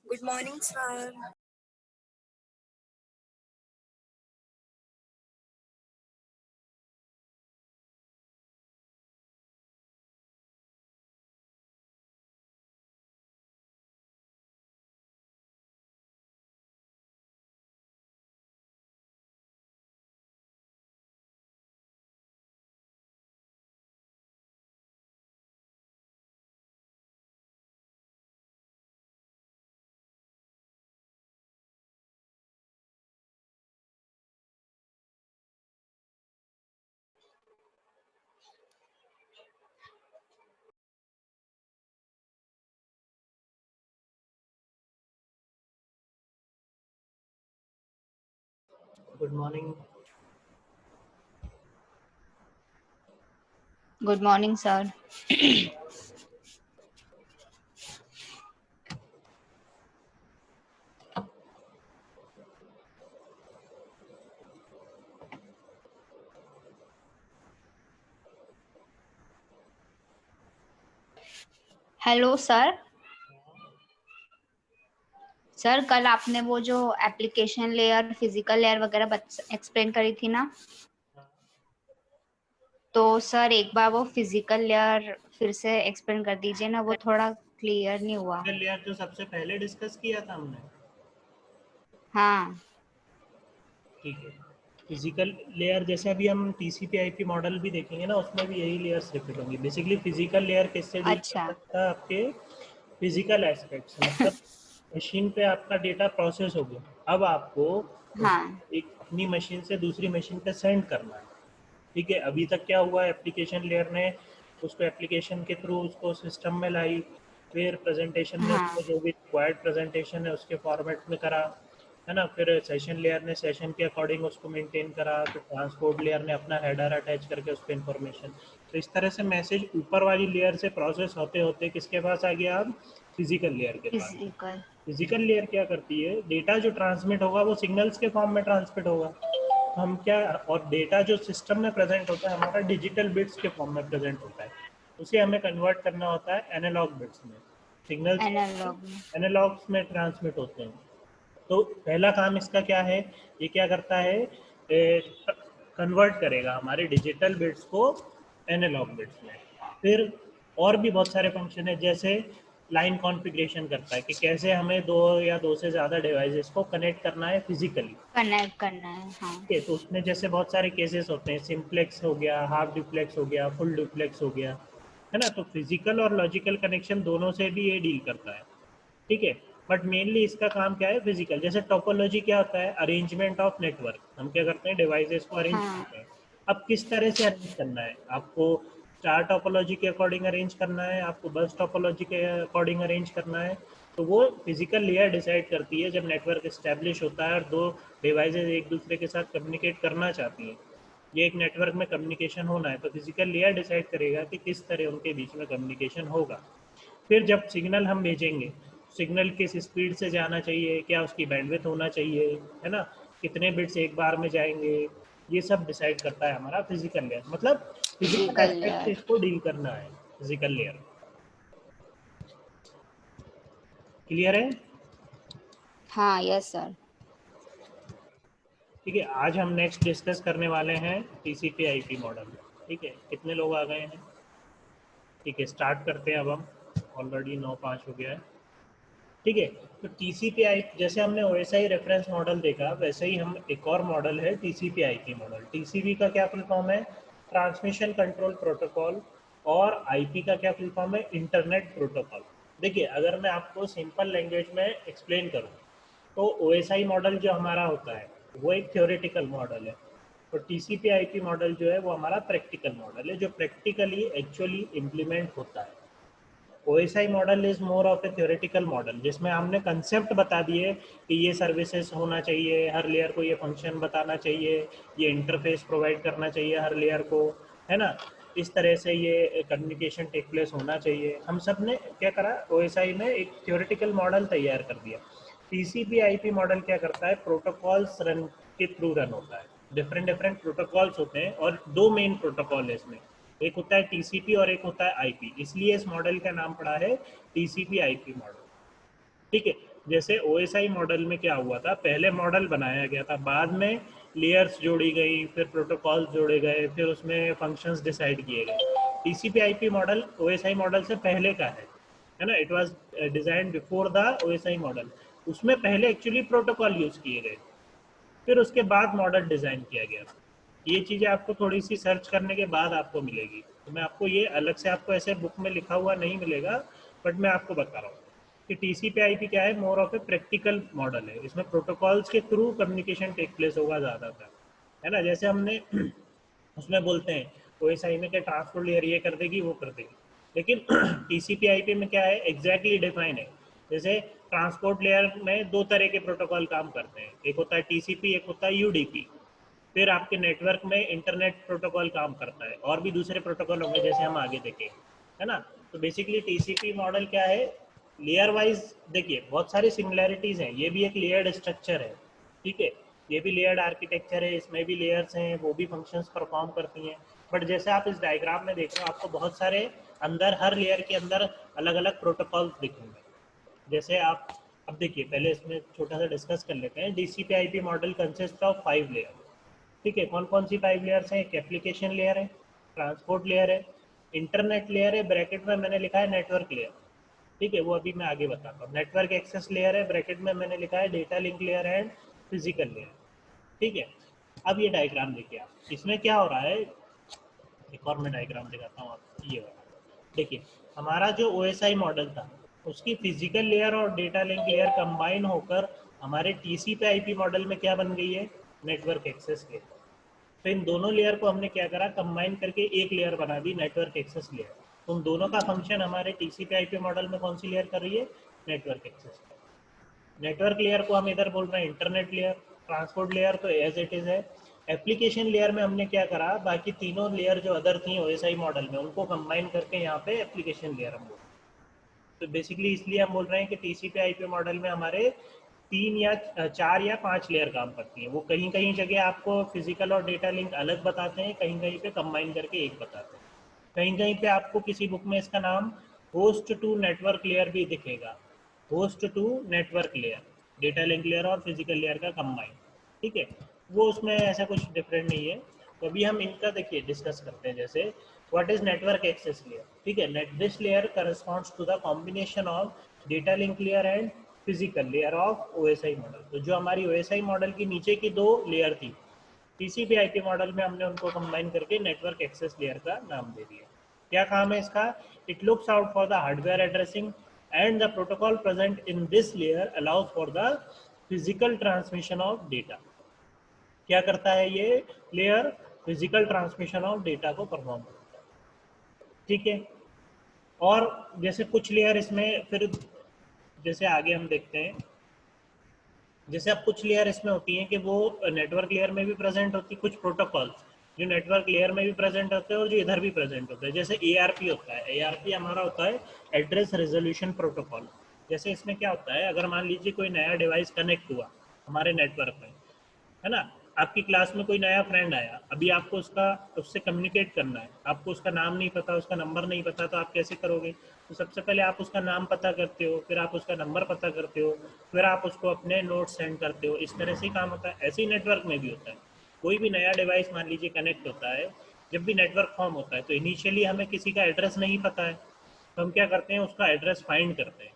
Good morning, sir. Good morning. Good morning, sir. Hello sir. Sir कल आपने वो जो एप्लीकेशन लेयर, फिजिकल लेयर वगैरह एक्सप्लेन करी थी ना, तो सर एक बार वो फिजिकल लेयर फिर से एक्सप्लेन कर दीजिए ना, वो थोड़ा क्लियर नहीं हुआ। फिजिकल लेयर जो सबसे पहले डिस्कस किया था हमने, हाँ ठीक है। फिजिकल लेयर जैसे अभी हम टीसीपी/आईपी मॉडल भी देखेंगे ना, उसमें भी यही लेयर्स रिपीट होंगी। बेसिकली फिजिकल लेयर किससे डील अच्छा। करता है? आपके फिजिकल एस्पेक्ट्स, मतलब मशीन पे आपका डेटा प्रोसेस हो गया, अब आपको हाँ एक अपनी मशीन से दूसरी मशीन पे सेंड करना है, ठीक है। अभी तक क्या हुआ, एप्लीकेशन लेयर ने उसको एप्लीकेशन के थ्रू उसको सिस्टम में लाई, फिर प्रेजेंटेशन ने हाँ उसको जो भी रिक्वायर्ड प्रेजेंटेशन है उसके फॉर्मेट में करा, है ना। फिर सेशन लेयर ने सेशन के अकॉर्डिंग उसको मेंटेन करा, फिर ट्रांसपोर्ट लेयर ने अपना हेडर अटैच करके उस पर इंफॉर्मेशन। तो इस तरह से मैसेज ऊपर वाली लेयर से प्रोसेस होते होते किसके पास आ गया? अब फिजिकल लेयर के पास। फिजिकल। फिजिकल लेयर क्या करती है? डेटा जो ट्रांसमिट होगा वो सिग्नल्स के फॉर्म में ट्रांसमिट होगा। तो हम क्या, और डेटा जो सिस्टम में प्रेजेंट होता है हमारा डिजिटल बिट्स के फॉर्म में प्रेजेंट होता है, उसे हमें कन्वर्ट करना होता है एनालॉग बिट्स में। सिग्नल्स एनालॉग में। एनालॉग्स में ट्रांसमिट होते हैं। तो पहला काम इसका क्या है, ये क्या करता है, कन्वर्ट करेगा हमारे डिजिटल बिट्स को एनालॉग बिट्स में। फिर और भी बहुत सारे फंक्शन है, जैसे लाइन कॉन्फ़िगरेशन करता है कि कैसे हमें दो या दो से ज़्यादा डिवाइसेस को कनेक्ट करना है फिजिकली। कनेक्ट करना है, हाँ। ठीक है, तो उसमें जैसे बहुत सारे केसेस होते हैं, सिंप्लेक्स हो गया, हाफ डुप्लेक्स हो गया, फुल डुप्लेक्स हो गया, है ना। तो फिजिकल और लॉजिकल कनेक्शन दोनों से भी ये डील करता है, ठीक है। बट मेनली इसका काम क्या है? फिजिकल। जैसे टोपोलॉजी क्या होता है? Arrangement of network. हम क्या करते हैं? डिवाइसेस को अरेंज हाँ करते हैं। अब किस तरह से अरेंज करना है आपको? स्टार टोपोलॉजी के अकॉर्डिंग अरेंज करना है, आपको बस टोपोलॉजी के अकॉर्डिंग अरेंज करना है, तो वो फिजिकल लेयर डिसाइड करती है। जब नेटवर्क इस्टेब्लिश होता है और दो डिवाइसेस एक दूसरे के साथ कम्युनिकेट करना चाहती हैं, ये एक नेटवर्क में कम्युनिकेशन होना है, तो फिजिकल लेयर डिसाइड करेगा कि किस तरह उनके बीच में कम्युनिकेशन होगा। फिर जब सिग्नल हम भेजेंगे, सिग्नल किस स्पीड से जाना चाहिए, क्या उसकी बैंडविड्थ होना चाहिए, है ना, कितने बिट्स एक बार में जाएंगे, ये सब डिसाइड करता है हमारा फिजिकल लेयर। मतलब फिजिकल फिजिकल एस्पेक्ट से लेयर। इसको डील करना है फिजिकल लेयर। क्लियर है? हाँ यस सर। ठीक है, आज हम नेक्स्ट डिस्कस करने वाले हैं टीसीपी/आईपी मॉडल। ठीक है, कितने लोग आ गए हैं? ठीक है, स्टार्ट करते हैं। अब हम ऑलरेडी 9:05 हो गया है। ठीक है, तो टीसीपी/आई, जैसे हमने ओएसआई रेफरेंस मॉडल देखा, वैसे ही हम एक और मॉडल है टीसीपी/आईपी मॉडल। टीसीपी का क्या फुल फॉर्म है? Transmission control protocol. और आईपी का क्या फुल फॉर्म है? Internet protocol. देखिए, अगर मैं आपको सिंपल लैंग्वेज में एक्सप्लेन करूँ, तो ओएसआई मॉडल जो हमारा होता है वो एक थ्योरेटिकल मॉडल है, और टीसीपी/आईपी मॉडल जो है वो हमारा प्रैक्टिकल मॉडल है, जो प्रैक्टिकली एक्चुअली इम्प्लीमेंट होता है। OSI model is more of A theoretical model, जिसमें हमने कंसेप्ट बता दिए कि ये सर्विसेज होना चाहिए, हर लेयर को ये फंक्शन बताना चाहिए, ये इंटरफेस प्रोवाइड करना चाहिए हर लेयर को, है ना, इस तरह से ये कम्युनिकेशन टेक प्लेस होना चाहिए। हम सब ने क्या करा, ओएसआई में एक थ्योरेटिकल मॉडल तैयार कर दिया। टीसीपी आईपी मॉडल क्या करता है, प्रोटोकॉल्स रन के थ्रू रन होता है। डिफरेंट डिफरेंट प्रोटोकॉल्स होते हैं और दो मेन प्रोटोकॉल है इसमें, एक होता है टीसीपी और एक होता है आईपी, इसलिए इस मॉडल का नाम पड़ा है टीसीपी आईपी मॉडल। ठीक है, जैसे ओएसआई मॉडल में क्या हुआ था, पहले मॉडल बनाया गया था, बाद में लेयर्स जोड़ी गई, फिर प्रोटोकॉल्स जोड़े गए, फिर उसमें फंक्शंस डिसाइड किए गए। TCP IP model OSI model से पहले का है ना, it was design before the OSI model. उसमें पहले एक्चुअली प्रोटोकॉल यूज किए गए, फिर उसके बाद मॉडल डिजाइन किया गया। ये चीजें आपको थोड़ी सी सर्च करने के बाद आपको मिलेगी, तो मैं आपको ये अलग से आपको ऐसे बुक में लिखा हुआ नहीं मिलेगा, बट मैं आपको बता रहा हूँ कि टीसीपी आईपी क्या है, मोर ऑफ ए प्रैक्टिकल मॉडल है। इसमें प्रोटोकॉल्स के थ्रू कम्युनिकेशन टेक प्लेस होगा ज़्यादातर, है ना। जैसे हमने उसमें बोलते हैं ओएसआई में क्या ट्रांसपोर्ट लेयर ये कर देगी वो कर देगी, लेकिन टीसीपी आईपी में क्या है, एग्जैक्टली डिफाइन है। जैसे ट्रांसपोर्ट लेयर में दो तरह के प्रोटोकॉल काम करते हैं, एक होता है टीसीपी, एक होता है यूडीपी। फिर आपके नेटवर्क में इंटरनेट प्रोटोकॉल काम करता है, और भी दूसरे प्रोटोकॉल होंगे जैसे हम आगे देखें, है ना। तो बेसिकली टीसीपी मॉडल क्या है, लेयर वाइज देखिए बहुत सारी सिमिलैरिटीज हैं, ये भी एक लेयर्ड स्ट्रक्चर है, ठीक है, ये भी लेयर्ड आर्किटेक्चर है, इसमें भी लेयर्स हैं, वो भी फंक्शंस परफॉर्म करती हैं। बट जैसे आप इस डायग्राम में देख रहे हो, आपको बहुत सारे अंदर, हर लेयर के अंदर अलग अलग प्रोटोकॉल्स दिखेंगे। जैसे आप अब देखिए, पहले इसमें छोटा सा डिस्कस कर लेते हैं। DCP IP model consist of 5 layer, ठीक है। कौन कौन सी 5 लेयर्स हैं, एक एप्लीकेशन लेयर है, ट्रांसपोर्ट लेयर है, इंटरनेट लेयर है, ब्रैकेट में मैंने लिखा है नेटवर्क लेयर, ठीक है, वो अभी मैं आगे बताता हूँ। नेटवर्क एक्सेस लेयर है, ब्रैकेट में मैंने लिखा है data link layer and physical layer, ठीक है। अब ये डायग्राम देखिए आप, इसमें क्या हो रहा है, एक और मैं डायग्राम दिखाता हूँ आपको, ये वाला देखिए। हमारा जो ओएसआई मॉडल था, उसकी फिजिकल लेयर और डेटा लिंक लेयर कंबाइन होकर हमारे टीसीपी आईपी मॉडल में क्या बन गई है, नेटवर्क एक्सेस लेयर। तो इन दोनों लेयर को हमने क्या करा, कंबाइन करके एक लेयर बना दी, नेटवर्क एक्सेस लेयर। तो उन दोनों का फंक्शन हमारे टीसीपी आईपी मॉडल में कौन सी लेयर कर रही है, नेटवर्क एक्सेस। नेटवर्क लेयर को हम इधर बोल रहे हैं इंटरनेट लेयर, ट्रांसपोर्ट लेयर तो एज इट इज है। एप्लीकेशन लेयर में हमने क्या करा, बाकी तीनों लेयर जो अदर थी ओएसआई मॉडल में, उनको कंबाइन करके यहाँ पे एप्लीकेशन लेयर हम बोल। तो बेसिकली इसलिए हम बोल रहे हैं कि टीसीपी आईपी मॉडल में हमारे 3 या 4 या 5 लेयर काम करती हैं। वो कहीं कहीं जगह आपको फिजिकल और डेटा लिंक अलग बताते हैं, कहीं कहीं पे कंबाइन करके एक बताते हैं। कहीं कहीं पे आपको किसी बुक में इसका नाम होस्ट टू नेटवर्क लेयर भी दिखेगा, host to network layer, data link layer और फिजिकल लेयर का कंबाइन, ठीक है। वो उसमें ऐसा कुछ डिफरेंट नहीं है। तो अभी हम इनका देखिए डिस्कस करते हैं। जैसे what is network access layer, ठीक है। This layer corresponds to the combination of data link layer and physical layer of OSI model. तो जो हमारी ओएसआई मॉडल की नीचे की दो लेयर थी, टीसीपी आईपी मॉडल में हमने उनको कंबाइन करके नेटवर्क एक्सेस लेयर का नाम दे दिया। क्या काम है इसका, it looks out for the hardware addressing and the protocol present in this layer allows for the physical transmission of data. क्या करता है ये layer, physical transmission of data को परफॉर्म करता है, ठीक है। और जैसे कुछ लेयर इसमें फिर, जैसे आगे हम देखते हैं, जैसे अब कुछ लेयर इसमें होती हैं कि वो नेटवर्क लेयर में भी प्रेजेंट होती है, कुछ प्रोटोकॉल्स जो नेटवर्क लेयर में भी प्रेजेंट होते हैं और जो इधर भी प्रेजेंट होते हैं। जैसे एआरपी होता है, एआरपी हमारा होता है एड्रेस रेजोल्यूशन प्रोटोकॉल। जैसे इसमें क्या होता है, अगर मान लीजिए कोई नया डिवाइस कनेक्ट हुआ हमारे नेटवर्क में, है ना, आपकी क्लास में कोई नया फ्रेंड आया, अभी आपको उससे कम्युनिकेट करना है, आपको उसका नाम नहीं पता, उसका नंबर नहीं पता, तो आप कैसे करोगे, तो सबसे पहले आप उसका नाम पता करते हो, फिर आप उसका नंबर पता करते हो, फिर आप उसको अपने नोट्स सेंड करते हो। इस तरह से ही काम होता है। ऐसे ही नेटवर्क में भी होता है। कोई भी नया डिवाइस मान लीजिए कनेक्ट होता है, जब भी नेटवर्क फॉर्म होता है तो इनिशियली हमें किसी का एड्रेस नहीं पता है, तो हम क्या करते हैं, उसका एड्रेस फाइंड करते हैं।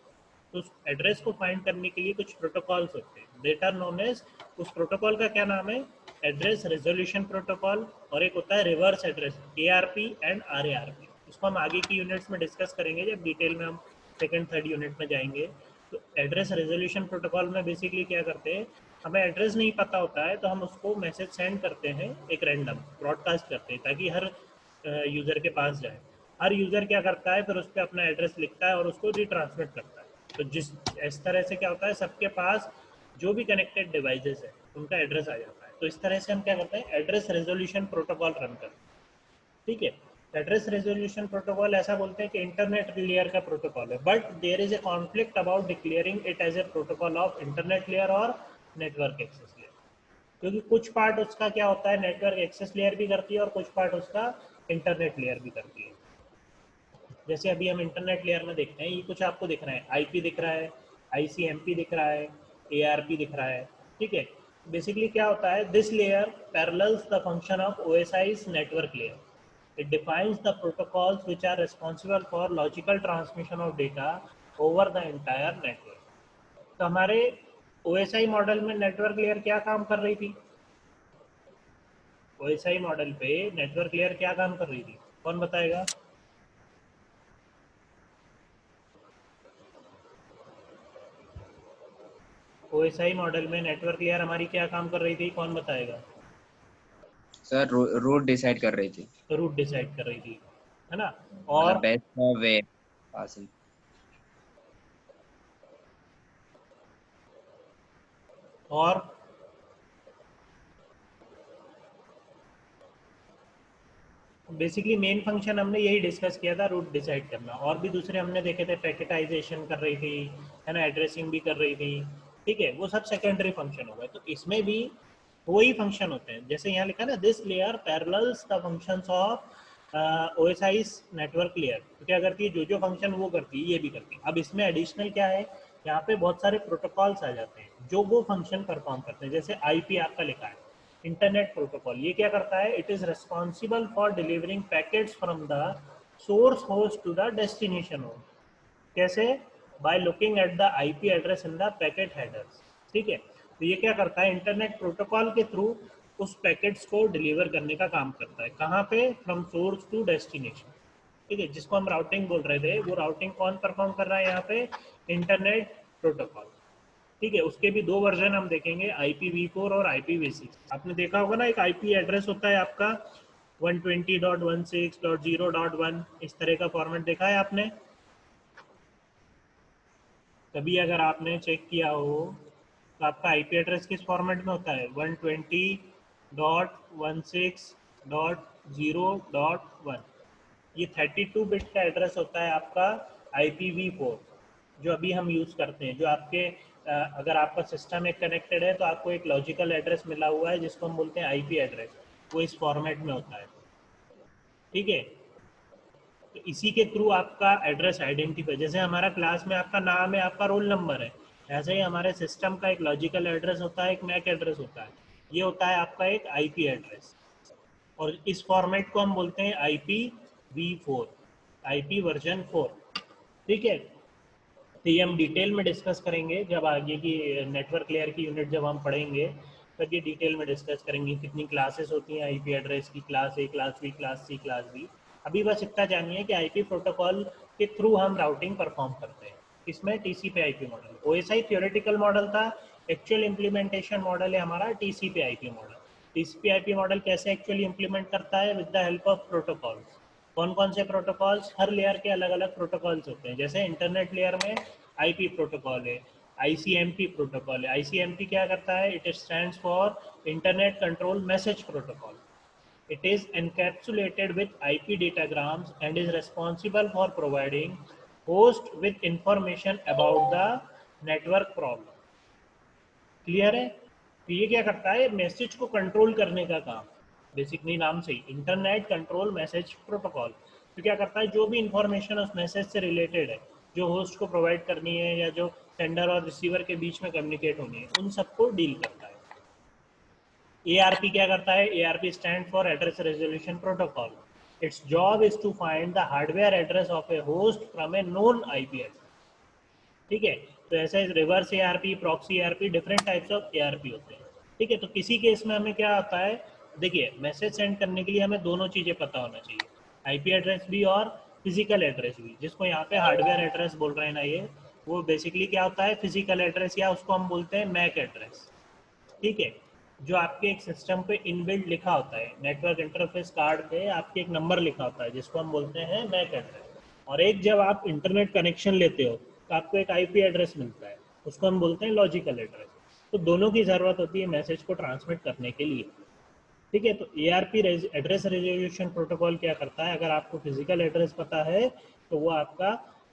तो उस एड्रेस को फाइंड करने के लिए कुछ प्रोटोकॉल्स होते हैं, डेटा नोन एज, उस प्रोटोकॉल का क्या नाम है, एड्रेस रेजोल्यूशन प्रोटोकॉल। और एक होता है reverse address, ARP and RARP. इसको हम आगे की यूनिट्स में डिस्कस करेंगे, जब डिटेल में हम सेकंड थर्ड यूनिट में जाएंगे। तो एड्रेस रेजोल्यूशन प्रोटोकॉल में बेसिकली क्या करते हैं, हमें एड्रेस नहीं पता होता है तो हम उसको मैसेज सेंड करते हैं, एक रैंडम ब्रॉडकास्ट करते हैं ताकि हर यूज़र के पास जाए। हर यूज़र क्या करता है, फिर उस पर अपना एड्रेस लिखता है और उसको रिट्रांसमिट करता है। तो इस तरह से क्या होता है, सबके पास जो भी कनेक्टेड डिवाइसेस है उनका एड्रेस आ जाता है। तो इस तरह से हम क्या करते हैं, एड्रेस रेजोल्यूशन प्रोटोकॉल रन करते हैं, ठीक है। एड्रेस रेजोल्यूशन प्रोटोकॉल ऐसा बोलते हैं कि इंटरनेट लेयर का प्रोटोकॉल है, but there is a conflict about declaring it as a protocol of internet layer और नेटवर्क एक्सेस लेयर, क्योंकि कुछ पार्ट उसका क्या होता है नेटवर्क एक्सेस लेयर भी करती है और कुछ पार्ट उसका इंटरनेट लेयर भी करती है। जैसे अभी हम इंटरनेट लेयर में देखते हैं, ये कुछ आपको दिख रहा है, आईपी दिख रहा है, आईसीएमपी दिख रहा है, एआरपी दिख रहा है, ठीक है। बेसिकली क्या होता है, this layer parallels the function of OSI's network layer. It defines the protocols which are responsible for logical transmission of data over the entire network. तो हमारे OSI मॉडल में नेटवर्क लेयर क्या काम कर रही थी? OSI मॉडल पे network layer क्या काम कर रही थी, कौन बताएगा? OSI मॉडल में नेटवर्क लेयर हमारी क्या काम कर रही थी, कौन बताएगा? सर रूट डिसाइड कर रही थी, रूट डिसाइड कर रही थी, है ना। मतलब और बेस्ट वे पासिंग। और बेसिकली मेन फंक्शन हमने यही डिस्कस किया था, रूट डिसाइड करना। और भी दूसरे हमने देखे थे, पैकेटाइजेशन कर रही थी, है ना, एड्रेसिंग भी कर रही थी, ठीक है, वो सब सेकेंडरी फंक्शन हो गए। तो इसमें भी वही फंक्शन होते हैं, जैसे यहाँ लिखा ना, this layer parallels the functions of OSI's network layer. तो क्या करती है, जो जो फंक्शन वो करती है ये भी करती है। अब इसमें एडिशनल क्या है, यहाँ पे बहुत सारे प्रोटोकॉल्स आ जाते हैं जो वो फंक्शन परफॉर्म करते हैं। जैसे आईपी आपका लिखा है, इंटरनेट प्रोटोकॉल, ये क्या करता है, it is responsible for delivering packets from the source host to the destination host. कैसे? By looking at the IP address in the packet headers, ठीक है। तो ये क्या करता है, इंटरनेट प्रोटोकॉल के थ्रू उस पैकेट्स को डिलीवर करने का काम करता है। कहाँ पे? फ्रॉम सोर्स टू डेस्टिनेशन, ठीक है, जिसको हम राउटिंग बोल रहे थे, वो राउटिंग कौन परफॉर्म कर रहा है यहाँ पे, इंटरनेट प्रोटोकॉल, ठीक है। उसके भी दो वर्जन हम देखेंगे, IPv4 और IPv6। आपने देखा होगा ना, एक आईपी एड्रेस होता है आपका 120.16.0.1, इस तरह का फॉर्मेट देखा है आपने कभी? अगर आपने चेक किया हो तो आपका आईपी एड्रेस किस फॉर्मेट में होता है, 120.16.0.1। ये 32 बिट का एड्रेस होता है आपका IPv4, जो अभी हम यूज़ करते हैं। जो आपके अगर आपका सिस्टम एक कनेक्टेड है तो आपको एक लॉजिकल एड्रेस मिला हुआ है जिसको हम बोलते हैं आईपी एड्रेस, वो इस फॉर्मेट में होता है, ठीक है। तो इसी के थ्रू आपका एड्रेस आइडेंटिफाई, जैसे हमारा क्लास में आपका नाम है, आपका रोल नंबर है, ऐसे ही हमारे सिस्टम का एक लॉजिकल एड्रेस होता है, एक मैक एड्रेस होता है, ये होता है आपका एक आईपी एड्रेस। और इस फॉर्मेट को हम बोलते हैं IPv4, आईपी वर्जन 4, ठीक है। तो ये हम डिटेल में डिस्कस करेंगे जब आगे की नेटवर्क लेयर की यूनिट जब हम पढ़ेंगे, तब ये डिटेल में डिस्कस करेंगे कितनी क्लासेस होती हैं आईपी एड्रेस की, class A, class B, class C, class B. अभी बस इतना जानिए कि आईपी प्रोटोकॉल के थ्रू हम राउटिंग परफॉर्म करते हैं। इसमें TCP IP model, OSI theoretical model था, एक्चुअल इम्प्लीमेंटेशन मॉडल है हमारा TCP IP model. TCP IP model कैसे एक्चुअली इंप्लीमेंट करता है, with the help of protocols. कौन कौन से प्रोटोकॉल्स? हर लेयर के अलग अलग प्रोटोकॉल्स होते हैं। जैसे इंटरनेट लेयर में आईपी प्रोटोकॉल है, आईसीएमपी प्रोटोकॉल है। आईसीएमपी क्या करता है, it stands for internet control message protocol. It is encapsulated with IP datagrams and is responsible for providing host with information about the network problem. Clear है? तो ये क्या करता है, मैसेज को कंट्रोल करने का काम, बेसिकली नाम से ही इंटरनेट कंट्रोल मैसेज प्रोटोकॉल। तो क्या करता है, जो भी इंफॉर्मेशन उस मैसेज से रिलेटेड है, जो होस्ट को प्रोवाइड करनी है या जो सेंडर और रिसीवर के बीच में कम्युनिकेट होनी है, उन सबको डील करता है। ARP क्या करता है, ARP stand for address resolution protocol. It's job is to find the hardware address of a host from a known IP address, ठीक है। तो ऐसे reverse ARP, proxy ARP, different types of ARP होते हैं, ठीक है। तो किसी केस में हमें क्या आता है, देखिए, मैसेज सेंड करने के लिए हमें दोनों चीज़ें पता होना चाहिए, IP एड्रेस भी और फिजिकल एड्रेस भी, जिसको यहाँ पे हार्डवेयर एड्रेस बोल रहे हैं ना, ये वो बेसिकली क्या होता है, फिजिकल एड्रेस, या उसको हम बोलते हैं मैक एड्रेस, ठीक है। जो आपके एक सिस्टम पे इनबिल्ट लिखा होता है, नेटवर्क इंटरफेस कार्ड पे आपके एक नंबर लिखा होता है जिसको हम बोलते हैं मैक एड्रेस। और एक जब आप इंटरनेट कनेक्शन लेते हो तो आपको एक आईपी एड्रेस मिलता है, उसको हम बोलते हैं लॉजिकल एड्रेस। तो दोनों की ज़रूरत होती है मैसेज को ट्रांसमिट करने के लिए। ठीक है। तो ARP एड्रेस रेजोल्यूशन प्रोटोकॉल क्या करता है, अगर आपको फिजिकल एड्रेस पता है तो वो आपका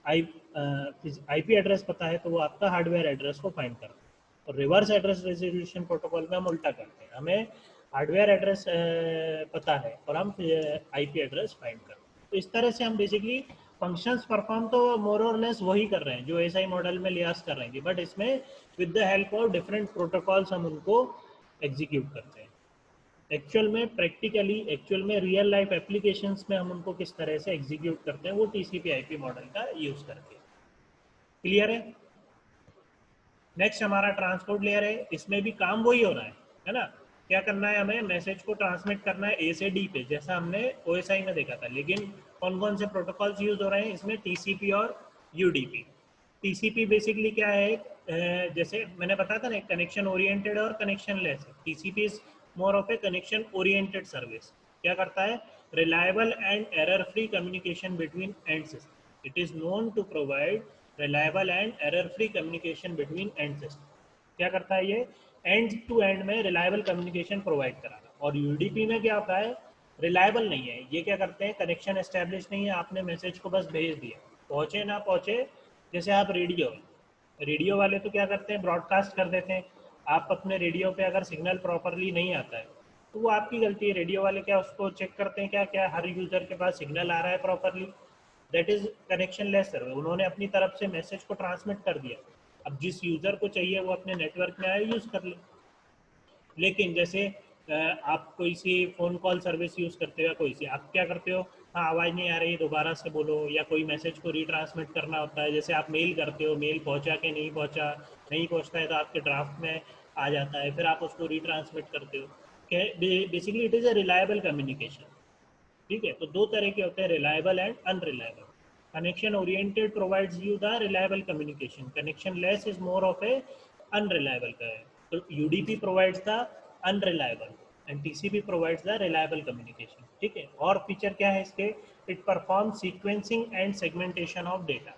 IP एड्रेस पता है तो वो आपका हार्डवेयर एड्रेस को फाइंड करता है। और रिवर्स एड्रेस रेजोल्यूशन प्रोटोकॉल में हम उल्टा करते हैं, हमें हार्डवेयर एड्रेस पता है और हम IP एड्रेस फाइंड करते हैं। तो इस तरह से हम बेसिकली फंक्शंस परफॉर्म तो मोर और लेस वही कर रहे हैं जो SI मॉडल में लियास कर रहे हैं, बट इसमें with the help of different protocols हम उनको एग्जीक्यूट करते हैं। एक्चुअल में प्रैक्टिकली एक्चुअल में रियल लाइफ एप्लीकेशंस में हम उनको किस तरह से एग्जीक्यूट करते हैं वो TCP/IP मॉडल का यूज करके। क्लियर है? नेक्स्ट हमारा ट्रांसपोर्ट लेयर है, इसमें भी काम वही हो रहा है ना। क्या करना है, हमें मैसेज को ट्रांसमिट करना है A से D पे, जैसा हमने OSI में देखा था। लेकिन कौन कौन से प्रोटोकॉल्स यूज हो रहे हैं इसमें, TCP और UDP। TCP बेसिकली क्या है, जैसे मैंने बताया था ना, कनेक्शन ओरिएंटेड और connection less. TCP is more of a connection oriented service. क्या करता है, reliable and error free communication between end system. It is known to provide reliable and error free communication between end system. क्या करता है ये, end to end में reliable communication provide कराना। और UDP में क्या होता है, रिलायबल नहीं है। ये क्या करते हैं, कनेक्शन एस्टेब्लिश नहीं है, आपने मैसेज को बस भेज दिया, पहुंचे ना पहुंचे। जैसे आप रेडियो वाले तो क्या करते हैं, ब्रॉडकास्ट कर देते हैं। आप अपने रेडियो पे अगर सिग्नल प्रॉपरली नहीं आता है तो वो आपकी गलती है। रेडियो वाले क्या उसको चेक करते हैं, क्या क्या हर यूजर के पास सिग्नल आ रहा है properly, that is connection less server. उन्होंने अपनी तरफ से मैसेज को ट्रांसमिट कर दिया, अब जिस यूजर को चाहिए वो अपने नेटवर्क में आए यूज कर ले। लेकिन जैसे आप कोई सी फ़ोन कॉल सर्विस यूज़ करते हो या कोई सी, आप क्या करते हो, हाँ आवाज़ नहीं आ रही दोबारा से बोलो, या कोई मैसेज को रीट्रांसमिट करना होता है। जैसे आप मेल करते हो, मेल पहुंचा कि नहीं पहुंचा, नहीं पहुंचता है तो आपके ड्राफ्ट में आ जाता है, फिर आप उसको रीट्रांसमिट करते हो। Basically it is a reliable communication. ठीक है, तो दो तरह के होते हैं, reliable and unreliable. Connection oriented provides you the reliable communication, connection less is more of A unreliable का है। तो UDP provides the unreliable and TCP provides the reliable communication. ठीक है, और फीचर क्या है इसके, it perform sequencing and segmentation of data.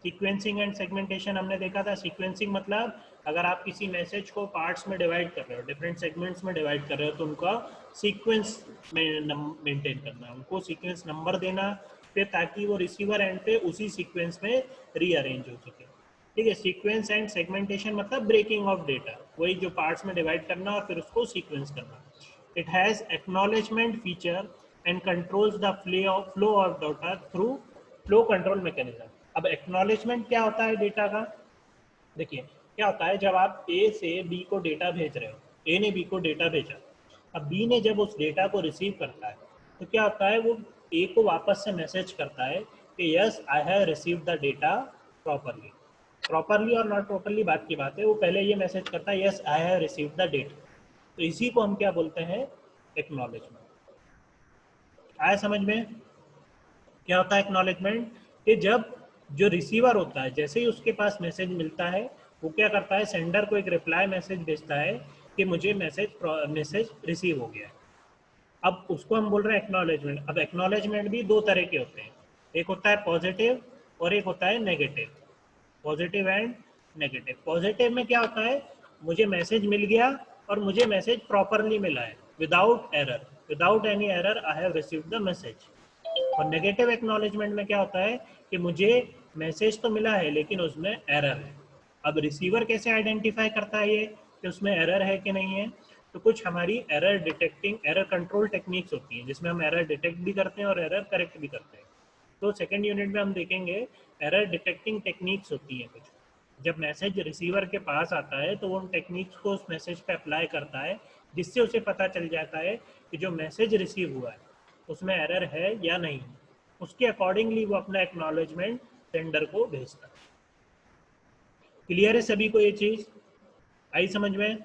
Sequencing and segmentation हमने देखा था। सीक्वेंसिंग मतलब अगर आप किसी मैसेज को पार्ट्स में डिवाइड कर रहे हो, डिफरेंट सेगमेंट्स में डिवाइड कर रहे हो, तो उनका सीक्वेंस मेंटेन करना, उनको सीक्वेंस नंबर देना, फिर ताकि वो रिसीवर एंड पे उसी सीक्वेंस में रीअरेंज हो सके। ठीक है, सीक्वेंस एंड सेगमेंटेशन मतलब ब्रेकिंग ऑफ डेटा, वही जो पार्ट्स में डिवाइड करना और फिर उसको सीक्वेंस करना। It has acknowledgement feature and controls the flow of data through flow control mechanism. अब एक्नॉलेजमेंट क्या होता है डेटा का, देखिए क्या होता है, जब आप A से B को डेटा भेज रहे हो, A ने B को डेटा भेजा, अब B ने जब उस डेटा को रिसीव करता है तो क्या होता है, वो A को वापस से मैसेज करता है कि yes I have received the data properly. Properly और नॉट प्रॉपरली बात की बात है, वो पहले ये मैसेज करता है yes I have received the data. तो इसी को हम क्या बोलते हैं, एक्नॉलेजमेंट। आया समझ में? क्या होता है एक्नॉलेजमेंट, कि जब जो रिसीवर होता है जैसे ही उसके पास मैसेज मिलता है वो क्या करता है, सेंडर को एक रिप्लाई मैसेज भेजता है कि मुझे मैसेज रिसीव हो गया है। अब उसको हम बोल रहे हैं एक्नॉलेजमेंट। अब एक्नॉलेजमेंट भी दो तरह के होते हैं, एक होता है पॉजिटिव और एक होता है negative. Positive and negative. Positive में क्या होता है, मुझे मैसेज मिल गया और मुझे मैसेज प्रॉपरली मिला है, without error, without any error I have received the message. और नेगेटिव एक्नॉलेजमेंट में क्या होता है कि मुझे मैसेज तो मिला है लेकिन उसमें एरर है। अब रिसीवर कैसे आइडेंटिफाई करता है ये कि उसमें एरर है कि नहीं है, तो कुछ हमारी error detecting, error control techniques होती हैं जिसमें हम एरर डिटेक्ट भी करते हैं और एरर करेक्ट भी करते हैं। तो सेकेंड यूनिट में हम देखेंगे एरर डिटेक्टिंग टेक्निक्स होती हैं कुछ। जब मैसेज रिसीवर के पास आता है तो वो उन टेक्निक्स को उस मैसेज पे अप्लाई करता है, जिससे उसे पता चल जाता है कि जो मैसेज रिसीव हुआ है उसमें एरर है या नहीं। उसके अकॉर्डिंगली वो अपना एक्नॉलेजमेंट सेंडर को भेजता है। क्लियर है सभी को ये चीज आई समझ में?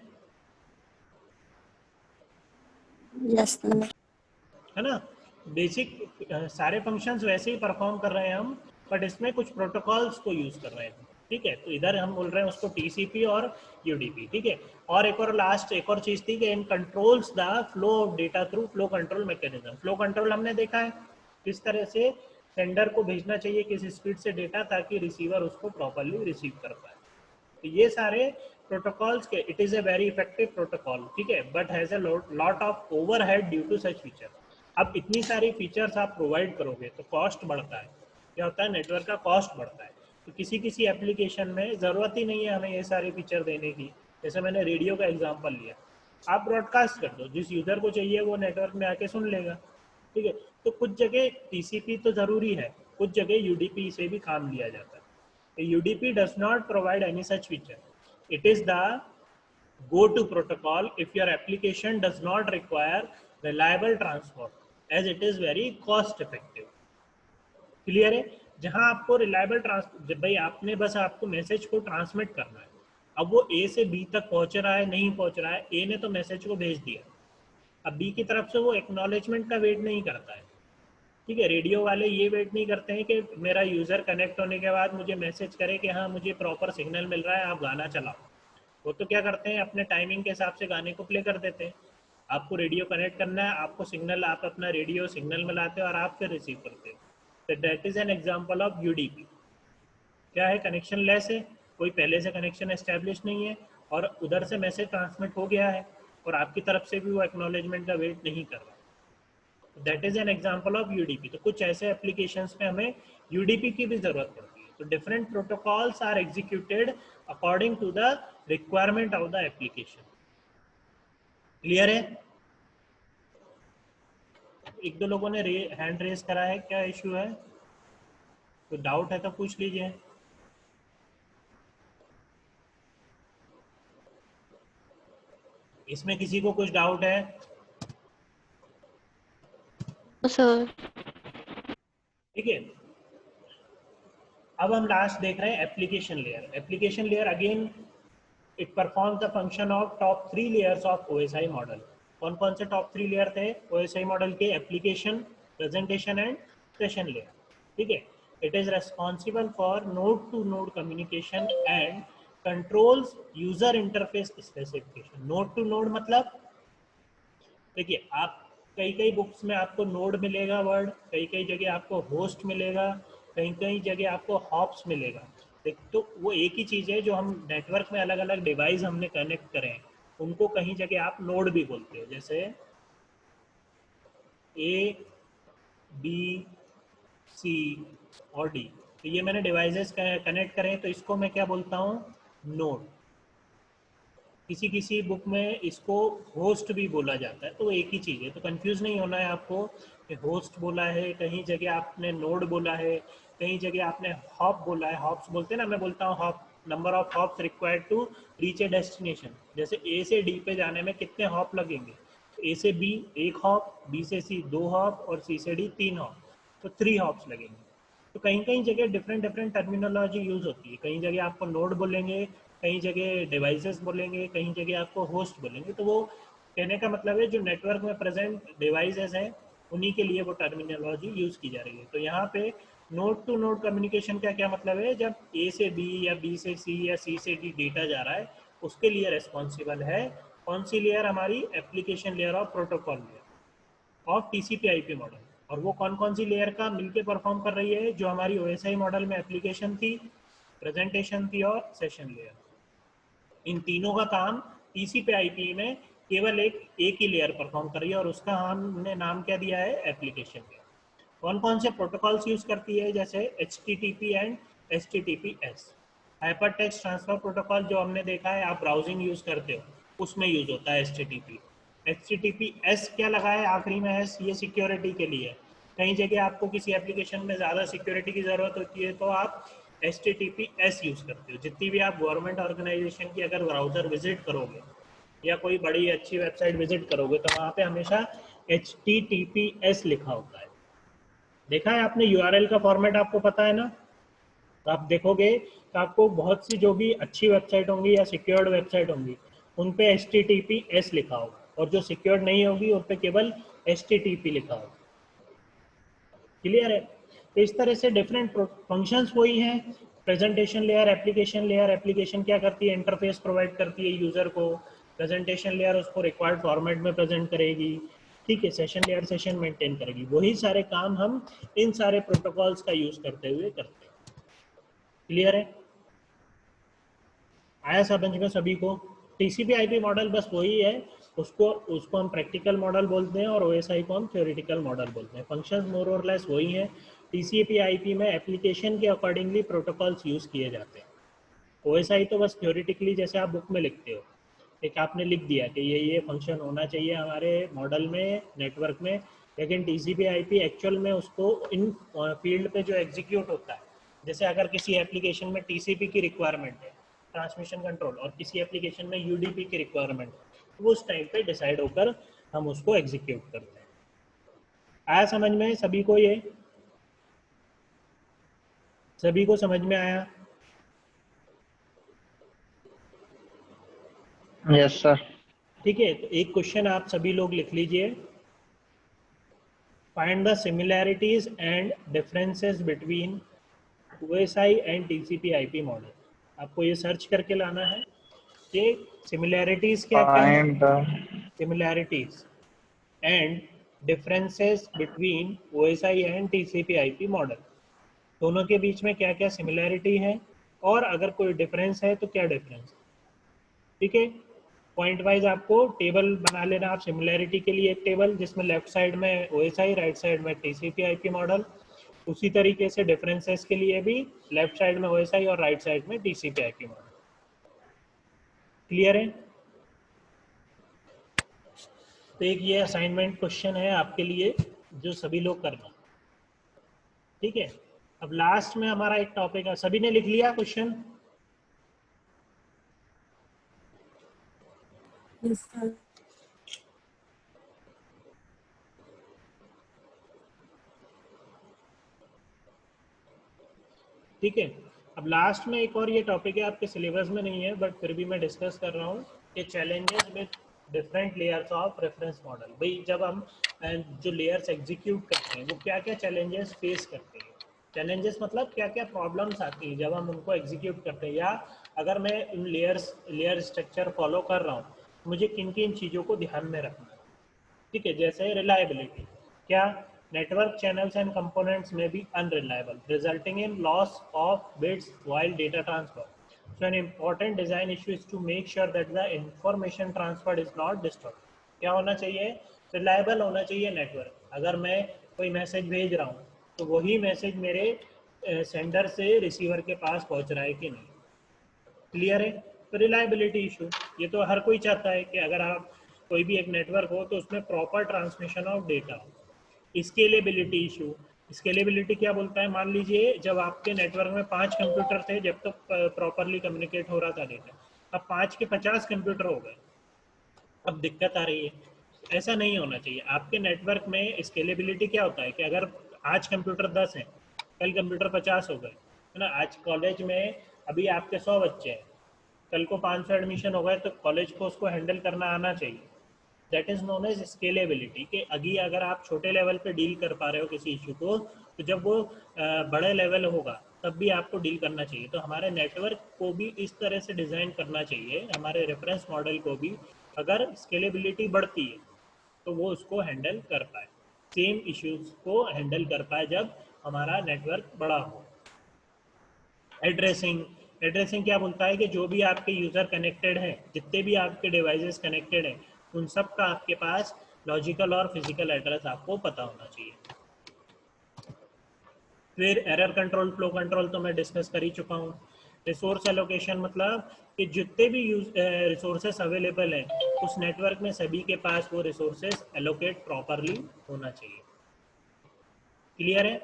यस है ना। बेसिक सारे फंक्शंस वैसे ही परफॉर्म कर रहे हैं हम, बट इसमें कुछ प्रोटोकॉल्स को यूज कर रहे हैं। ठीक है, तो इधर हम बोल रहे हैं उसको TCP और UDP। ठीक है, और एक और लास्ट एक और चीज थी कि in controls the flow of data through flow control mechanism. Flow control हमने देखा है किस तरह से सेंडर को भेजना चाहिए किस स्पीड से डेटा, ताकि रिसीवर उसको प्रॉपरली रिसीव कर पाए। तो ये सारे प्रोटोकॉल्स के it is a very effective protocol, ठीक है, but has a lot of overhead due to such feature. अब इतनी सारी फीचर्स आप प्रोवाइड करोगे तो कॉस्ट बढ़ता है, क्या होता है, नेटवर्क का कॉस्ट बढ़ता है। तो किसी किसी एप्लीकेशन में ज़रूरत ही नहीं है हमें ये सारे फीचर देने की। जैसे मैंने रेडियो का एग्जांपल लिया, आप ब्रॉडकास्ट कर दो, जिस यूज़र को चाहिए वो नेटवर्क में आके सुन लेगा, ठीक है। तो कुछ जगह टीसीपी तो ज़रूरी है, कुछ जगह यूडीपी से भी काम लिया जाता है। UDP does not provide any such feature, it is the go-to protocol if your application does not require reliable transport as it is very cost effective। Clear है? जहां आपको रिलायबल ट्रांसपोर्ट, भाई आपने बस आपको मैसेज को ट्रांसमिट करना है, अब वो ए से बी तक पहुंच रहा है नहीं पहुंच रहा है, ए ने तो मैसेज को भेज दिया, अब बी की तरफ से वो एक्नॉलेजमेंट का वेट नहीं करता है, ठीक है। रेडियो वाले ये वेट नहीं करते हैं कि मेरा यूज़र कनेक्ट होने के बाद मुझे मैसेज करे कि हाँ मुझे प्रॉपर सिग्नल मिल रहा है, आप गाना चलाओ। वो तो क्या करते हैं, अपने टाइमिंग के हिसाब से गाने को प्ले कर देते हैं। आपको रेडियो कनेक्ट करना है, आपको सिग्नल, आप अपना रेडियो सिग्नल मिलाते हो और आप फिर रिसीव करते हो। तो that is an example of UDP. क्या है, कनेक्शन लेस है, कोई पहले से कनेक्शन एस्टेब्लिश नहीं है और उधर से मैसेज ट्रांसमिट हो गया है और आपकी तरफ से भी वो एक्नॉलेजमेंट का वेट नहीं कर रहा। That is an example of UDP. तो कुछ ऐसे एप्लीकेशंस में हमें यूडीपी की भी जरूरत पड़ती है। तो different protocols are executed according to the requirement of the application. Clear है? एक दो लोगों ने हैंड रेज करा है, क्या इश्यू है, तो डाउट है तो पूछ लीजिए। इसमें किसी को कुछ डाउट है? सर ठीक है, अब हम लास्ट देख रहे हैं application layer. Application layer again it performs the function of top 3 layers of OSI model. कौन कौन से टॉप 3 लेयर थे ओएसआई मॉडल के? Application, presentation and session layer, ठीक है। It is responsible for node to node communication and controls user interface specification. Node to node मतलब, देखिए आप कई कई बुक्स में आपको नोड मिलेगा वर्ड, कई कई जगह आपको होस्ट मिलेगा, कहीं कहीं जगह आपको हॉप्स मिलेगा। तो वो एक ही चीज़ है, जो हम नेटवर्क में अलग अलग डिवाइस हमने कनेक्ट करें उनको कहीं जगह आप नोड भी बोलते हो। जैसे ए, बी, सी और डी, तो ये मैंने डिवाइसेस कनेक्ट करें तो इसको मैं क्या बोलता हूँ? नोड। किसी किसी बुक में इसको होस्ट भी बोला जाता है, तो एक ही चीज़ है। तो कंफ्यूज नहीं होना है आपको कि होस्ट बोला है, कहीं जगह आपने नोड बोला है, कहीं जगह आपने हॉप बोला है। हॉप्स बोलते हैं ना, मैं बोलता हूँ hop, number of hops required to reach a destination. जैसे ए से डी पे जाने में कितने हॉप लगेंगे? ए से बी 1 हॉप, बी से सी 2 हॉप और सी से डी 3 हॉप, तो 3 हॉप्स लगेंगे। तो कहीं कहीं जगह डिफरेंट डिफरेंट टर्मिनोलॉजी यूज़ होती है। कहीं जगह आपको नोड बोलेंगे, कहीं जगह डिवाइसेस बोलेंगे, कहीं जगह आपको होस्ट बोलेंगे। तो वो कहने का मतलब है जो नेटवर्क में प्रेजेंट डिवाइसेस हैं उन्हीं के लिए वो टर्मिनोलॉजी यूज़ की जा रही है। तो यहाँ पे नोड टू नोड कम्युनिकेशन का क्या मतलब है? जब ए से बी या बी से सी या सी से डी डेटा जा रहा है, उसके लिए रेस्पॉन्सिबल है कौन सी लेयर? हमारी application layer of protocol layer of टीसीपी/आईपी model. और वो कौन कौन सी लेयर का मिलके परफॉर्म कर रही है? जो हमारी ओएसआई मॉडल में एप्लीकेशन थी, प्रेजेंटेशन थी और सेशन लेयर। इन तीनों का काम टीसीपी/आईपी में केवल एक ही लेयर परफॉर्म कर रही है और उसका हमने नाम क्या दिया है? Application layer. कौन कौन से प्रोटोकॉल्स यूज करती है? जैसे HTTP and HTTPS। Hyper text transfer protocol जो हमने देखा है, आप ब्राउजिंग यूज करते हो, उसमें यूज होता है HTTP। HTTPS क्या लगा है आखिरी में S? ये सिक्योरिटी के लिए। कहीं जगह आपको किसी एप्लीकेशन में ज़्यादा सिक्योरिटी की ज़रूरत होती है तो आप HTTPS यूज़ करते हो। जितनी भी आप गवर्नमेंट ऑर्गेनाइजेशन की अगर ब्राउज़र विजिट करोगे या कोई बड़ी अच्छी वेबसाइट विजिट करोगे तो वहाँ पे हमेशा HTTPS लिखा होता है। देखा है आपने? URL का फॉर्मेट आपको पता है ना? तो आप देखोगे तो आपको बहुत सी जो भी अच्छी वेबसाइट होंगी या सिक्योर्ड वेबसाइट होंगी उन पे HTTPS लिखा होगा, और जो सिक्योर्ड नहीं होगी उन पे केवल HTTP लिखा होगा। क्लियर है? तो इस तरह से डिफरेंट फंक्शंस वही हैं। Presentation layer, application layer, application क्या करती है? इंटरफेस प्रोवाइड करती है यूजर को। प्रेजेंटेशन लेयर उसको रिक्वायर्ड फॉर्मेट में प्रेजेंट करेगी, ठीक है। सेशन लेयर सेशन मेंटेन करेगी। वही सारे काम हम इन सारे प्रोटोकॉल्स का यूज करते हुए करते हैं। क्लियर है? आया समझ में सभी को? टीसीपी आईपी मॉडल बस वही है, उसको हम प्रैक्टिकल मॉडल बोलते हैं और ओएसआई को हम थ्योरेटिकल मॉडल बोलते हैं। फंक्शंस मोर और लेस वही हैं। टीसीपी आईपी में एप्लीकेशन के अकॉर्डिंगली प्रोटोकॉल्स यूज़ किए जाते हैं। ओएसआई तो बस थ्योरेटिकली जैसे आप बुक में लिखते हो, एक आपने लिख दिया कि ये फंक्शन होना चाहिए हमारे मॉडल में, नेटवर्क में, लेकिन टीसीपी आईपी एक्चुअल में उसको इन फील्ड पे जो एग्जीक्यूट होता है, जैसे अगर किसी एप्लीकेशन में टीसीपी की रिक्वायरमेंट है, ट्रांसमिशन कंट्रोल, और किसी एप्लीकेशन में यूडीपी की रिक्वायरमेंट है, तो उस टाइम पे डिसाइड होकर हम उसको एग्जीक्यूट करते हैं। आया समझ में सभी को? ये सभी को समझ में आया? Yes sir. ठीक है, तो एक क्वेश्चन आप सभी लोग लिख लीजिए। Find the similarities and differences between OSI and TCP/IP model. आपको ये सर्च करके लाना है कि सिमिलैरिटीज क्या क्या है, find similarities and differences between OSI and TCP/IP model. दोनों के बीच में क्या क्या सिमिलैरिटी है, और अगर कोई डिफरेंस है तो क्या डिफरेंस है। ठीक है, पॉइंट वाइज आपको टेबल बना लेना आप सिमिलैरिटी के लिए, एक टेबल जिसमें लेफ्ट साइड में OSI, राइट साइड में TCP/IP मॉडल। उसी तरीके से डिफरेंसेस के लिए भी लेफ्ट साइड में OSI और राइट साइड में TCP/IP मॉडल। क्लियर है? तो एक ये असाइनमेंट क्वेश्चन है आपके लिए जो सभी लोग करना। ठीक है, अब लास्ट में हमारा एक टॉपिक है, सभी ने लिख लिया क्वेश्चन? Yes, sir. ठीक है, अब लास्ट में एक और ये टॉपिक है, आपके सिलेबस में नहीं है बट फिर भी मैं डिस्कस कर रहा हूँ कि challenges with different layers of reference model. भाई जब हम जो लेयर्स एग्जीक्यूट करते हैं वो क्या क्या चैलेंजेस फेस करते हैं। चैलेंजेस मतलब क्या क्या प्रॉब्लम्स आती हैं जब हम उनको एग्जीक्यूट करते हैं, या अगर मैं इन लेयर स्ट्रक्चर फॉलो कर रहा हूँ, मुझे किन किन चीज़ों को ध्यान में रखना है। ठीक है, जैसे रिलायबिलिटी, क्या network channels and components may be unreliable, resulting in loss of bits while data transfer. So an important design issue is to make sure that the information transferred is not destroyed. क्या होना चाहिए? Reliable होना चाहिए network. अगर मैं कोई message भेज रहा हूँ तो वही मैसेज मेरे सेंडर से रिसीवर के पास पहुँच रहा है कि नहीं। क्लियर है? तो रिलायबिलिटी इशू, ये तो हर कोई चाहता है कि अगर आप कोई भी एक नेटवर्क हो तो उसमें प्रॉपर ट्रांसमिशन ऑफ डेटा हो। स्केलेबिलिटी इशू, स्केलेबिलिटी क्या बोलता है? मान लीजिए जब आपके नेटवर्क में 5 कंप्यूटर थे जब तक प्रॉपरली कम्युनिकेट हो रहा था डेटा, अब 5 के 50 कंप्यूटर हो गए, अब दिक्कत आ रही है। ऐसा नहीं होना चाहिए। आपके नेटवर्क में स्केलेबिलिटी क्या होता है कि अगर आज कंप्यूटर 10 हैं, कल कंप्यूटर 50 हो गए, है ना। आज कॉलेज में अभी आपके 100 बच्चे हैं, कल को 500 एडमिशन हो गए, तो कॉलेज को उसको हैंडल करना आना चाहिए। That is known as scalability, कि अगर आप छोटे लेवल पे डील कर पा रहे हो किसी इशू को, तो जब वो बड़े लेवल होगा तब भी आपको डील करना चाहिए। तो हमारे नेटवर्क को भी इस तरह से डिज़ाइन करना चाहिए, हमारे रेफरेंस मॉडल को भी, अगर स्केलेबिलिटी बढ़ती है तो वो उसको हैंडल कर पाए, सेम इश्यूज को हैंडल कर पाए जब हमारा नेटवर्क बड़ा हो। एड्रेसिंग, एड्रेसिंग क्या बोलता है कि जो भी आपके यूज़र कनेक्टेड हैं, जितने भी आपके डिवाइसेस कनेक्टेड हैं, उन सब का आपके पास लॉजिकल और फिजिकल एड्रेस आपको पता होना चाहिए। फिर एरर कंट्रोल, फ्लो कंट्रोल तो मैं डिस्कस कर ही चुका हूँ। रिसोर्स एलोकेशन मतलब कि जितने भी रिसोर्सेस अवेलेबल हैं उस नेटवर्क में सभी के पास वो रिसोर्सेस एलोकेट प्रॉपरली होना चाहिए। क्लियर है?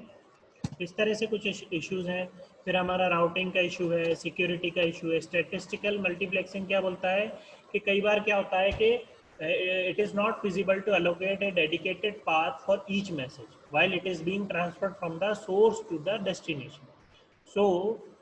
इस तरह से कुछ इश्यूज हैं। फिर हमारा राउटिंग का इशू है, सिक्योरिटी का इशू है। स्टैटिस्टिकल मल्टीप्लेक्सिंग क्या बोलता है कि कई बार क्या होता है कि it is not feasible to allocate a dedicated path for each message while it is being transferred from the source to the destination. So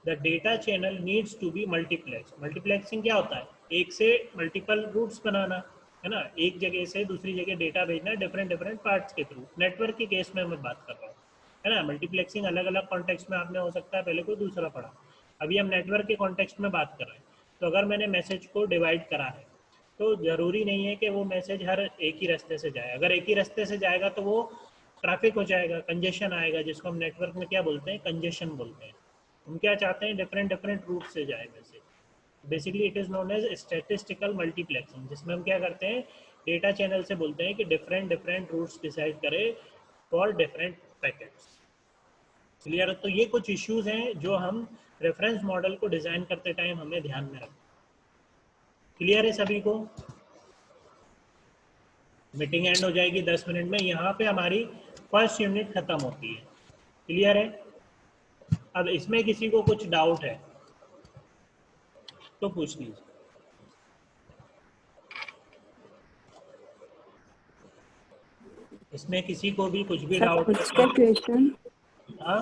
the data channel needs to be multiplexed. Multiplexing क्या होता है? एक से multiple roots बनाना, है ना। एक जगह से दूसरी जगह डेटा भेजना डिफरेंट डिफरेंट पार्ट्स के थ्रू। नेटवर्क के केस में मैं बात कर रहा हूँ, है ना। मल्टीप्लेक्सिंग अलग अलग कॉन्टेक्स्ट में आपने हो सकता है पहले कोई दूसरा पढ़ा, अभी हम नेटवर्क के कॉन्टेक्स्ट में बात कर रहे हैं। तो अगर मैंने मैसेज को डिवाइड करा है तो ज़रूरी नहीं है कि वो मैसेज हर एक ही रास्ते से जाए। अगर एक ही रास्ते से जाएगा तो वो ट्रैफिक हो जाएगा, कंजेशन आएगा, जिसको हम नेटवर्क में क्या बोलते हैं? कंजेशन बोलते हैं। हम क्या चाहते हैं? डिफरेंट डिफरेंट रूट से जाए message. Basically it is known as statistical multiplexing, जिसमें हम क्या करते हैं, डेटा चैनल से बोलते हैं कि डिफरेंट डिफरेंट रूट्स डिसाइड करें फॉर डिफरेंट पैकेट्स। क्लियर? तो ये कुछ इश्यूज हैं जो हम रेफरेंस मॉडल को डिज़ाइन करते टाइम हमें ध्यान में रखना। क्लियर है सभी को? मीटिंग एंड हो जाएगी 10 मिनट में, यहाँ पे हमारी फर्स्ट यूनिट खत्म होती है। क्लियर है? अब इसमें किसी को कुछ डाउट है तो पूछ लीजिए। इसमें किसी को भी कुछ भी सर डाउट कुछ का क्वेश्चन, हाँ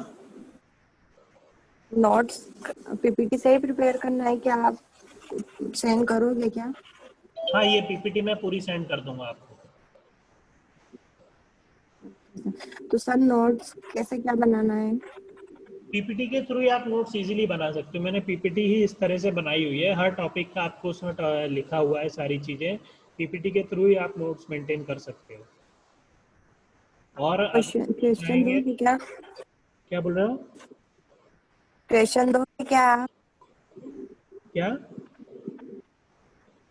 नोट्स पीपीटी से ही प्रिपेयर करना है क्या, आप सेंड करोगे क्या? हाँ, ये पीपीटी मैं पूरी सेंड कर दूंगा आपको। तो सर नोट्स कैसे क्या बनाना है? पीपीटी के थ्रू ही आप नोट्स इजीली बना सकते हो। मैंने पीपीटी ही इस तरह से बनाई हुई है, हर टॉपिक का आपको उसमें लिखा हुआ है सारी चीज़ें। पीपीटी के थ्रू ही आप नोट्स मेंटेन कर सकते हो। और क्वेश्चन चाहेंगे, दोगे क्या? क्या बोल रहे हो? क्वेश्चन दोगे क्या? क्या?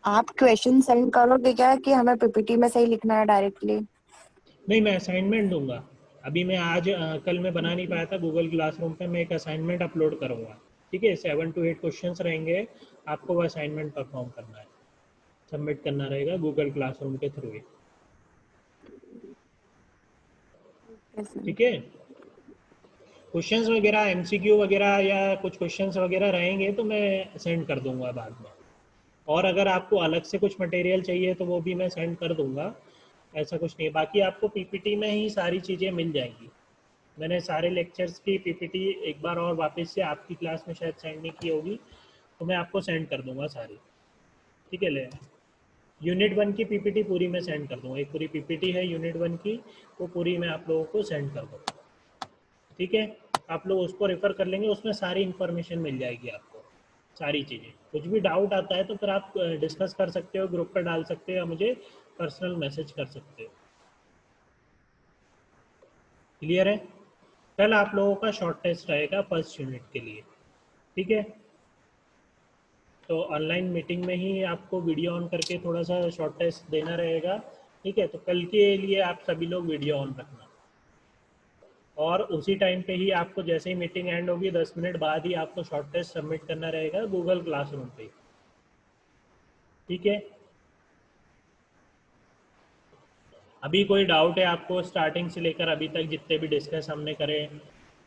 आप क्वेश्चन सेंड करोगे क्या कि हमें पीपीटी में से ही लिखना है डायरेक्टली? नहीं, मैं असाइनमेंट दूंगा। अभी मैं आज कल मैं बना नहीं पाया था, गूगल क्लासरूम पे मैं एक असाइनमेंट अपलोड करूंगा। ठीक है, 7 to 8 क्वेश्चंस रहेंगे, आपको वो असाइनमेंट परफॉर्म करना है, सबमिट करना रहेगा गूगल क्लासरूम के थ्रू ही। ठीक है, क्वेश्चंस वगैरह एमसीक्यू वगैरह या कुछ क्वेश्चंस वगैरह रहेंगे तो मैं सेंड कर दूंगा बाद में। और अगर आपको अलग से कुछ मटेरियल चाहिए तो वो भी मैं सेंड कर दूंगा, ऐसा कुछ नहीं है। बाकी आपको पीपीटी में ही सारी चीज़ें मिल जाएंगी। मैंने सारे लेक्चर्स की पीपीटी एक बार और वापस से आपकी क्लास में शायद सेंड नहीं की होगी, तो मैं आपको सेंड कर दूंगा सारी। ठीक है, ले यूनिट 1 की पीपीटी पूरी मैं सेंड कर दूंगा। एक पूरी पीपीटी है यूनिट 1 की, वो पूरी मैं आप लोगों को सेंड कर दूंगा। ठीक है, आप लोग उसको रेफर कर लेंगे, उसमें सारी इन्फॉर्मेशन मिल जाएगी आपको, सारी चीज़ें। कुछ भी डाउट आता है तो फिर आप डिस्कस कर सकते हो, ग्रुप पर डाल सकते हो या मुझे पर्सनल मैसेज कर सकते हो। क्लियर है? कल आप लोगों का शॉर्ट टेस्ट रहेगा फर्स्ट यूनिट के लिए। ठीक है, तो ऑनलाइन मीटिंग में ही आपको वीडियो ऑन करके थोड़ा सा शॉर्ट टेस्ट देना रहेगा। ठीक है, तो कल के लिए आप सभी लोग वीडियो ऑन रखना, और उसी टाइम पे ही आपको जैसे ही मीटिंग एंड होगी 10 मिनट बाद ही आपको शॉर्ट टेस्ट सबमिट करना रहेगा गूगल क्लासरूम पे। ठीक है, अभी कोई डाउट है आपको स्टार्टिंग से लेकर अभी तक जितने भी डिस्कस हमने करे?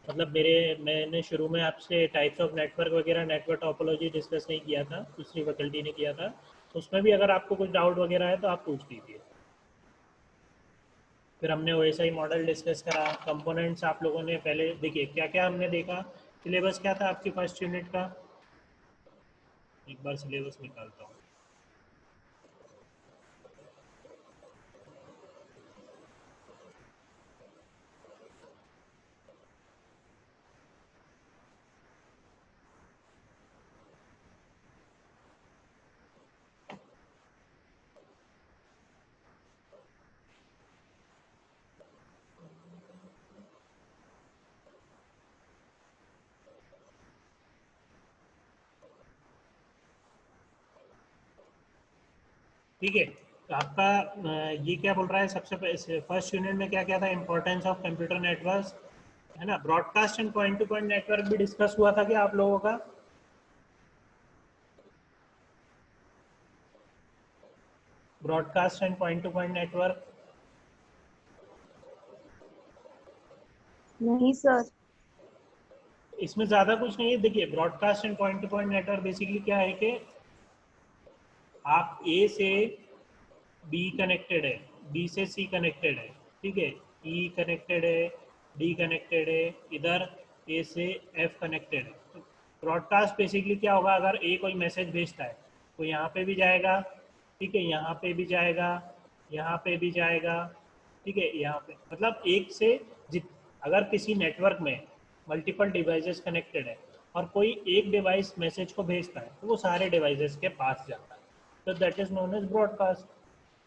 मतलब मैंने शुरू में आपसे टाइप्स ऑफ नेटवर्क वगैरह, नेटवर्क टोपोलॉजी डिस्कस नहीं किया था, दूसरी फैकल्टी ने किया था, उसमें भी अगर आपको कुछ डाउट वगैरह है तो आप पूछ लीजिए। फिर हमने वैसा ही मॉडल डिस्कस करा। कंपोनेंट्स आप लोगों ने पहले देखिए क्या क्या हमने देखा। सिलेबस क्या था आपकी फर्स्ट यूनिट का? एक बार सिलेबस निकालता हूँ। ठीक है, तो आपका ये क्या बोल रहा है, सबसे फर्स्ट यूनिट में क्या क्या था? इंपॉर्टेंस ऑफ कंप्यूटर नेटवर्क, है ना। Broadcast and point to point network भी डिस्कस हुआ था क्या आप लोगों का? Broadcast and point to point network नहीं सर। इसमें ज़्यादा कुछ नहीं है। देखिए, broadcast and point to point network basically क्या है कि आप ए से बी कनेक्टेड है, बी से सी कनेक्टेड है, ठीक है, ई कनेक्टेड है, डी कनेक्टेड है, इधर ए से एफ कनेक्टेड है। तो ब्रॉडकास्ट बेसिकली क्या होगा, अगर ए कोई मैसेज भेजता है तो यहाँ पे भी जाएगा, ठीक है, यहाँ पे भी जाएगा, यहाँ पे भी जाएगा, ठीक है, यहाँ पे, मतलब एक से अगर किसी नेटवर्क में मल्टीपल डिवाइसेस कनेक्टेड है और कोई एक डिवाइस मैसेज को भेजता है तो वो सारे डिवाइसेस के पास जाता है, तो that is known as broadcast.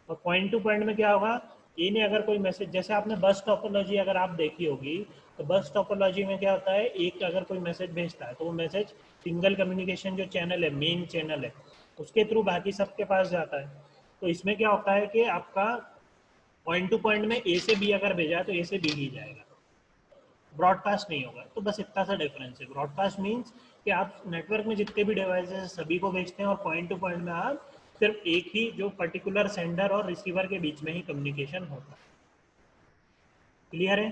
और पॉइंट टू पॉइंट में क्या होगा, ये नहीं अगर कोई मैसेज, जैसे आपने बस टोपोलॉजी अगर आप देखी होगी, तो बस टोपोलॉजी में क्या होता है, एक अगर कोई मैसेज भेजता है तो वो मैसेज सिंगल कम्युनिकेशन जो चैनल है, मेन चैनल है, उसके थ्रू बाकी सबके पास जाता है। तो इसमें क्या होता है कि आपका पॉइंट टू पॉइंट में ए से बी अगर भेजा है तो ए से बी ही जाएगा, ब्रॉडकास्ट नहीं होगा। तो बस इतना सा डिफरेंस है। ब्रॉडकास्ट मीन्स कि आप नेटवर्क में जितने भी डिवाइसेस हैं सभी को भेजते हैं, और पॉइंट टू पॉइंट में आप सिर्फ एक ही जो पर्टिकुलर सेंडर और रिसीवर के बीच में ही कम्युनिकेशन होता है। क्लियर है?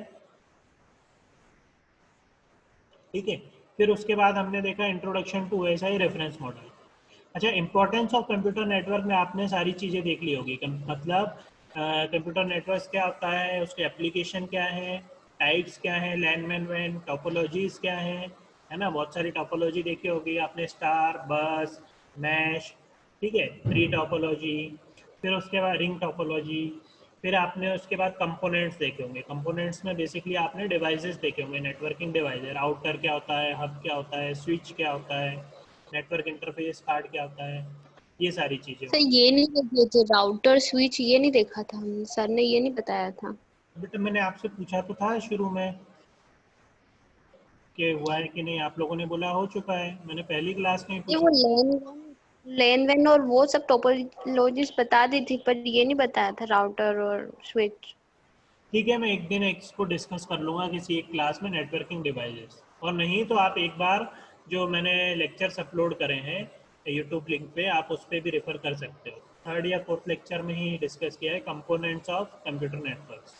ठीक है। फिर उसके बाद हमने देखा introduction to OSI reference model. अच्छा, इंपॉर्टेंस ऑफ कंप्यूटर नेटवर्क में आपने सारी चीज़ें देख ली होगी। मतलब कंप्यूटर नेटवर्क क्या होता है, उसके एप्लीकेशन क्या है, टाइप्स क्या है, लैन मैन वैन, टोपोलॉजीज क्या है ना, बहुत सारी टोपोलॉजी देखी होगी आपने, स्टार, बस, मैश, ठीक है, ट्री टोपोलॉजी, फिर उसके बाद रिंग टोपोलॉजी, फिर आपने उसके बाद कंपोनेंट्स देखे होंगे। कंपोनेंट्स में बेसिकली आपने डिवाइसेस देखे होंगे, नेटवर्किंग डिवाइस, राउटर क्या होता है, हब क्या होता है, स्विच क्या होता है, नेटवर्क इंटरफेस कार्ड क्या होता है, ये सारी चीज़ें। सर ये नहीं देखे थे, राउटर स्विच ये नहीं देखा था हम, सर ने ये नहीं बताया था। बेटा मैंने आपसे पूछा तो था शुरू में कि हुआ है कि नहीं, आप लोगों ने बोला हो चुका है, मैंने पहली क्लास में ही ये पूछा। वो लेन वेन और वो सब टोपोलॉजीज बता दी थी, पर ये नहीं बताया था राउटर और स्विच। ठीक है, मैं एक दिन इसको डिस्कस कर लूँगा किसी एक क्लास में, नेटवर्किंग डिवाइसेस। और नहीं तो आप एक बार जो मैंने लेक्चर्स अपलोड करे हैं यूट्यूब लिंक पे, आप उस पर भी रेफर कर सकते हो। 3rd या 4th लेक्चर में ही डिस्कस किया है कंपोनेंट्स ऑफ कंप्यूटर नेटवर्क्स।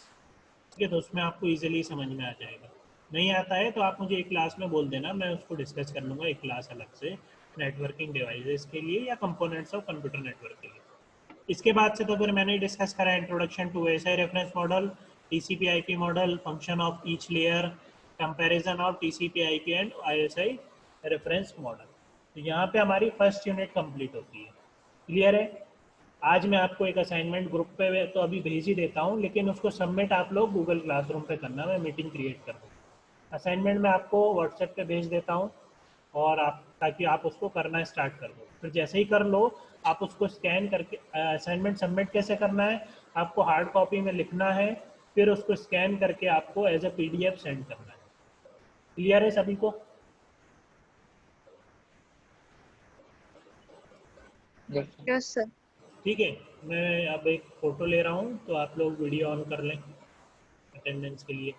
ठीक है, तो उसमें आपको इजीली समझ में आ जाएगा। नहीं आता है तो आप मुझे एक क्लास में बोल देना, मैं उसको डिस्कस कर लूँगा एक क्लास अलग से, नेटवर्किंग डिवाइसेस के लिए या कंपोनेंट्स ऑफ कंप्यूटर नेटवर्क के लिए। इसके बाद से तो फिर मैंने डिस्कस करा introduction to OSI reference model, TCP/IP model, function of each layer, comparison of TCP/IP and OSI reference model. तो यहाँ पे हमारी फर्स्ट यूनिट कंप्लीट होती है। क्लियर है? आज मैं आपको एक असाइनमेंट ग्रुप पे तो अभी भेज ही देता हूँ, लेकिन उसको सबमिट आप लोग गूगल क्लासरूम पे करना, मैं मीटिंग क्रिएट कर दूँ। असाइनमेंट मैं आपको व्हाट्सएप पे भेज देता हूँ, और आप ताकि आप उसको करना स्टार्ट कर दो। फिर जैसे ही कर लो, आप उसको स्कैन करके, असाइनमेंट सबमिट कैसे करना है, आपको हार्ड कॉपी में लिखना है, फिर उसको स्कैन करके आपको एज ए PDF सेंड करना है। क्लियर है सभी को? Yes sir. ठीक है, मैं अब एक फ़ोटो ले रहा हूँ, तो आप लोग वीडियो ऑन कर लें अटेंडेंस के लिए।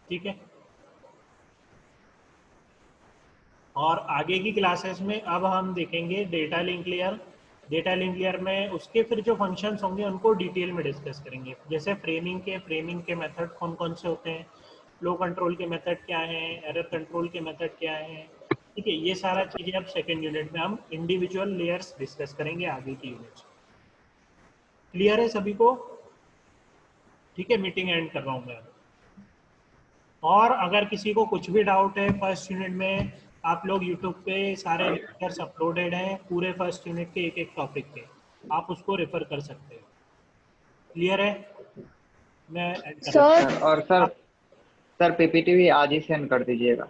ठीक है, और आगे की क्लासेस में अब हम देखेंगे data link layer. Data link layer में उसके फिर जो फंक्शंस होंगे उनको डिटेल में डिस्कस करेंगे, जैसे फ्रेमिंग के मेथड कौन कौन से होते हैं, फ्लो कंट्रोल के मेथड क्या हैं, एरर कंट्रोल के मेथड क्या हैं। ठीक है, ये सारा चीज़ें अब सेकेंड यूनिट में हम इंडिविजुअल लेयर्स डिस्कस करेंगे आगे की यूनिट्स। क्लियर है सभी को? ठीक है, मीटिंग एंड कर रहा हूँ मैं। और अगर किसी को कुछ भी डाउट है फर्स्ट यूनिट में, आप लोग यूट्यूब पे सारे लेक्चर्स अपलोडेड हैं पूरे फर्स्ट यूनिट के एक एक टॉपिक के, आप उसको रेफर कर सकते हो। क्लियर है? मैं एंड कर रहा सर सर और सर पीपीटी भी आज ही सेंड कर दीजिएगा।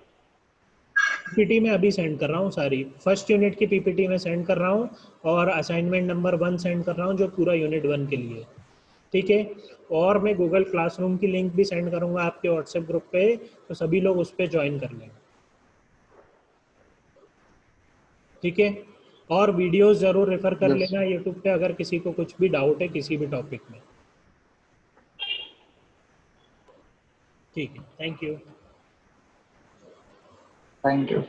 PPT में अभी सेंड कर रहा हूँ, सारी फर्स्ट यूनिट की PPT में सेंड कर रहा हूँ, और असाइनमेंट नंबर 1 सेंड कर रहा हूँ जो पूरा यूनिट 1 के लिए। ठीक है, और मैं गूगल क्लासरूम की लिंक भी सेंड करूँगा आपके व्हाट्सएप ग्रुप पे, तो सभी लोग उस पर ज्वाइन कर लेंगे। ठीक है, और वीडियोस ज़रूर रेफर कर लेना यूट्यूब पे अगर किसी को कुछ भी डाउट है किसी भी टॉपिक में। ठीक है, थैंक यू। Thank you.